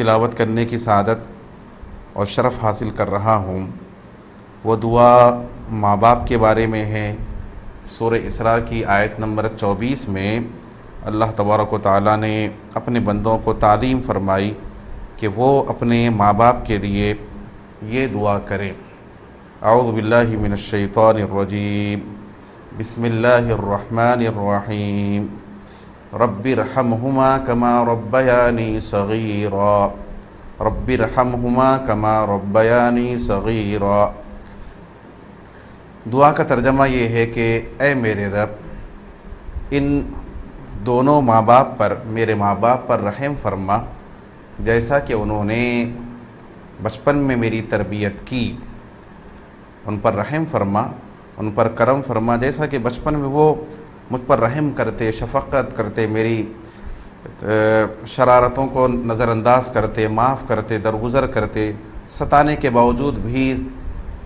تلاوت کرنے کی سعادت اور شرف حاصل کر رہا ہوں وہ دعا ماں باپ کے بارے میں ہے۔ سورہ اسراء کی آیت نمبر 24 میں اللہ تبارک و تعالیٰ نے اپنے بندوں کو تعلیم فرمائی کہ وہ اپنے ماں باپ کے لیے یہ دعا کریں۔ اعوذ باللہ من الشیطان الرجیم، بسم اللہ الرحمن الرحیم، رب ارحمہما کما ربیانی صغیرا، رب ارحمہما کما ربیانی صغیرا۔ دعا کا ترجمہ یہ ہے کہ اے میرے رب، ان دونوں ماں باپ پر، میرے ماں باپ پر رحم فرما جیسا کہ انہوں نے بچپن میں میری تربیت کی۔ ان پر رحم فرما، ان پر کرم فرما جیسا کہ بچپن میں وہ مجھ پر رحم کرتے، شفقت کرتے، میری شرارتوں کو نظر انداز کرتے، معاف کرتے، درگزر کرتے، ستانے کے باوجود بھی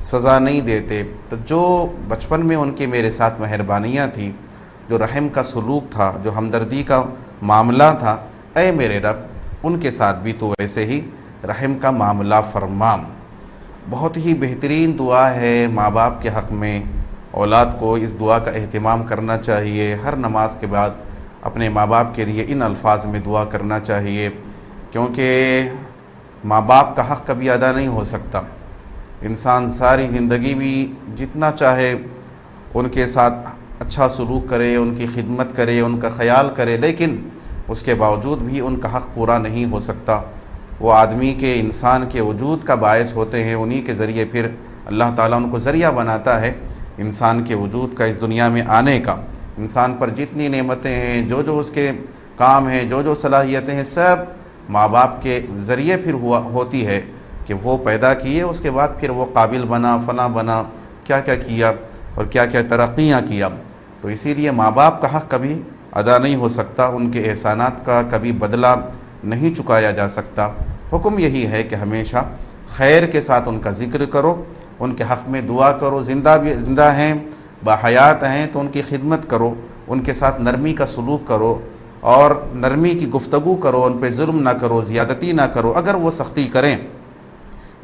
سزا نہیں دیتے۔ تو جو بچپن میں ان کی میرے ساتھ مہربانیاں تھیں، جو رحم کا سلوک تھا، جو ہمدردی کا معاملہ تھا، اے میرے رب ان کے ساتھ بھی تو ایسے ہی رحم کا معاملہ فرما۔ بہت ہی بہترین دعا ہے ماں باپ کے حق میں۔ اولاد کو اس دعا کا اہتمام کرنا چاہیے۔ ہر نماز کے بعد اپنے ماں باپ کے لیے ان الفاظ میں دعا کرنا چاہیے، کیونکہ ماں باپ کا حق کبھی ادا نہیں ہو سکتا۔ انسان ساری زندگی بھی جتنا چاہے ان کے ساتھ اچھا سلوک کرے، ان کی خدمت کرے، ان کا خیال کرے، لیکن اس کے باوجود بھی ان کا حق پورا نہیں ہو سکتا۔ وہ آدمی کے، انسان کے وجود کا باعث ہوتے ہیں، انہی کے ذریعے پھر اللہ تعالیٰ ان کو ذریعہ بناتا ہے انسان کے وجود کا، اس دنیا میں آنے کا۔ انسان پر جتنی نعمتیں ہیں، جو جو اس کے کام ہیں، جو جو صلاحیتیں ہیں، سب ماں باپ کے ذریعے پھر ہوتی ہے کہ وہ پیدا کیے، اس کے بعد پھر وہ قابل بنا، فلاں بنا، کیا کیا کیا اور کیا کیا ترقیاں کیا۔ تو اسی لیے ماں باپ کا حق کبھی ادا نہیں ہو سکتا، ان کے احسانات کا کبھی بدلہ نہیں چکایا جا سکتا۔ حکم یہی ہے کہ ہمیشہ خیر کے ساتھ ان کا ذکر کرو، ان کے حق میں دعا کرو۔ زندہ ہیں، باحیات ہیں تو ان کی خدمت کرو، ان کے ساتھ نرمی کا سلوک کرو اور نرمی کی گفتگو کرو، ان پہ ظلم نہ کرو، زیادتی نہ کرو۔ اگر وہ سختی کریں،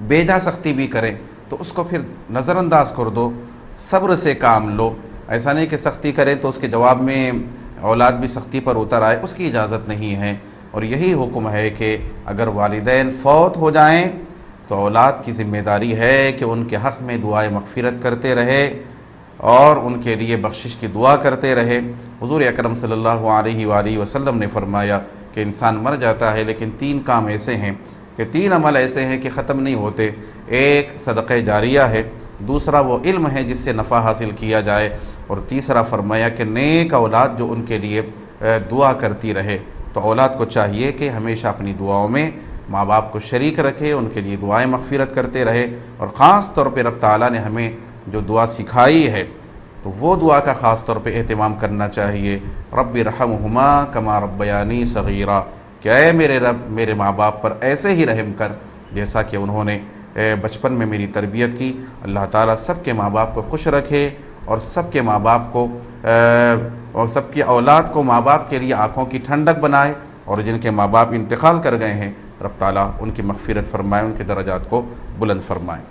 بیجا سختی بھی کریں، تو اس کو پھر نظر انداز کر دو، صبر سے کام لو۔ ایسا نہیں کہ سختی کریں تو اس کے جواب میں اولاد بھی سختی پر اتر آئے، اس کی اجازت نہیں ہے۔ اور یہی حکم ہے کہ اگر والدین فوت ہو جائیں تو اولاد کی ذمہ داری ہے کہ ان کے حق میں دعائے مغفرت کرتے رہے اور ان کے لیے بخشش کی دعا کرتے رہے۔ حضور اکرم صلی اللہ علیہ وآلہ وسلم نے فرمایا کہ انسان مر جاتا ہے لیکن 3 کام ایسے ہیں، کہ 3 عمل ایسے ہیں کہ ختم نہیں ہوتے۔ ایک صدقہ جاریہ ہے، دوسرا وہ علم ہے جس سے نفع حاصل کیا جائے، اور تیسرا فرمایا کہ نیک اولاد جو ان کے لیے دعا کرتی رہے۔ تو اولاد کو چاہیے کہ ہمیشہ اپنی دعاؤں میں ماں باپ کو شریک رکھے، ان کے لیے دعائیں مغفرت کرتے رہے، اور خاص طور پہ رب تعالیٰ نے ہمیں جو دعا سکھائی ہے تو وہ دعا کا خاص طور پہ اہتمام کرنا چاہیے۔ رب ارحمہما کما ربیانی صغیرا، کہ اے میرے رب میرے ماں باپ پر ایسے ہی رحم کر جیسا کہ انہوں نے بچپن میں میری تربیت کی۔ اللہ تعالیٰ سب کے ماں باپ کو خوش رکھے اور سب کے ماں باپ کو اور سب کی اولاد کو ماں باپ کے لیے آنکھوں کی ٹھنڈک بنائے، اور جن کے ماں باپ انتقال کر گئے ہیں رب تعالیٰ ان کی مغفرت فرمائے، ان کے درجات کو بلند فرمائے۔